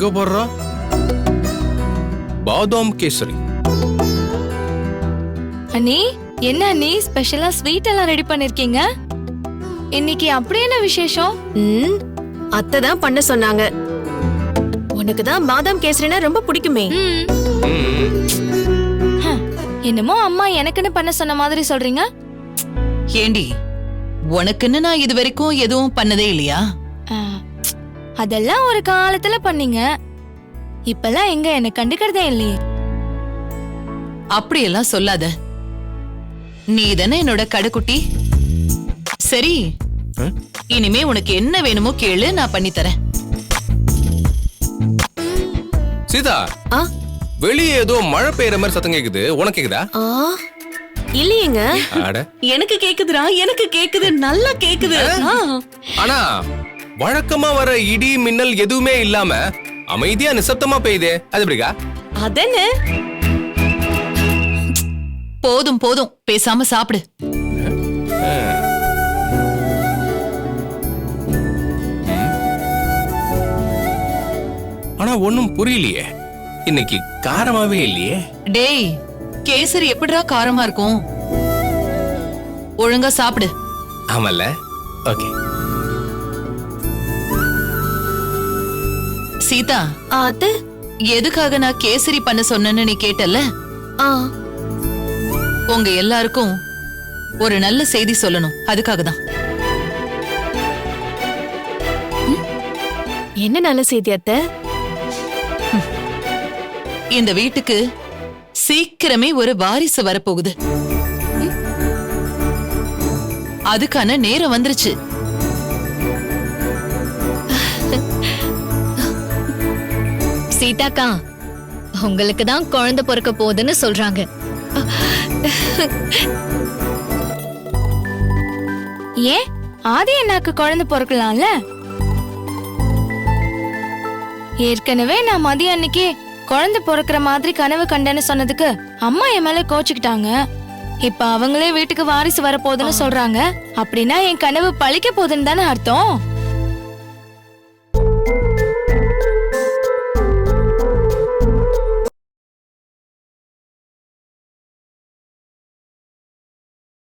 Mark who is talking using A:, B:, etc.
A: இங்க போடுறா பாதாம் கேசரி.
B: அண்ணி, என்ன அண்ணி ஸ்பெஷலா ஸ்வீட் எல்லாம் ரெடி பண்ணிருக்கீங்க? இன்னைக்கு அப்படி என்ன விசேஷம்?
C: அத்தை தான் பண்ண சொன்னாங்க. உனக்கு தான் பாதாம் கேசரினா ரொம்ப பிடிக்குமே.
B: என்னமோ அம்மா எனக்குன்னு பண்ண சொன்ன மாதிரி சொல்றீங்க.
D: ஏண்டி, உனக்குன்னு நான் இது வரைக்கும் எதுவும் பண்ணதே இல்லையா?
B: அதெல்லாம் ஒரு காலத்துல பண்ணீங்க. இப்பெல்லாம் எங்க என்ன கண்டுக்கிறதே இல்லையே.
D: அப்படியெல்லாம் சொல்லாத. நீ தானே என்னோட கடைக்குட்டி. சரி, இனிமே உனக்கு என்ன வேணுமோ கேளு, நான் பண்ணி தரேன்.
A: சீதா, வெளியே ஏதோ மழை பெய்யற மாதிரி சத்தம் கேக்குது. உனக்கு கேக்குதா?
C: இல்லையேங்க.
E: எனக்கு கேக்குதுடா, எனக்கு கேக்குது, நல்லா கேக்குது.
A: ஆனா வழக்கமா வர இடி மின்னல் எதுவுமே இல்லாம அமைதியா நிசப்தமா பெய்யுதே, அது எப்படிக்கா?
E: அதென்ன?
D: போதும் போதும், பேசாம சாப்பிடு.
A: ஆனா ஒண்ணும் புரியலையே, இன்னைக்கு காரமாவே இல்லையே.
D: டேய், கேசரி எப்படிடா காரமா இருக்கும்? ஒழுங்கா சாப்பிடு.
A: ஆமல்ல? ஓகே.
D: சீதா,
C: அத்தை
D: எதுக்காக நான் கேசரி பண்ண சொன்னேன்னு நீ கேட்டல? உங்க எல்லாருக்கும் ஒரு நல்ல செய்தி சொல்லணும், அதுக்காக தான்.
C: என்ன நல்ல செய்தி அத்தை?
D: இந்த வீட்டுக்கு சீக்கிரமே ஒரு வாரிசு வரப்போகுது. அதுக்கான நேரம் வந்துருச்சு.
F: சீதாக்கா, உங்களுக்கு தான் குழந்தை பிறக்க போகுதுன்னு சொல்றாங்க.
B: ஏன் ஆதி அண்ணாக்கு குழந்தை பிறக்கலாம்ல? ஏற்கனவே நான் மதியம் அன்னைக்கு குழந்தை பிறக்கிற மாதிரி கனவு கண்டேன்னு சொன்னதுக்கு அம்மா என் மேல கோச்சுக்கிட்டாங்க. இப்ப அவங்களே வீட்டுக்கு வாரிசு வரப்போகுதுன்னு சொல்றாங்க. அப்படின்னா என் கனவு பழிக்க போகுதுன்னு தானே அர்த்தம்.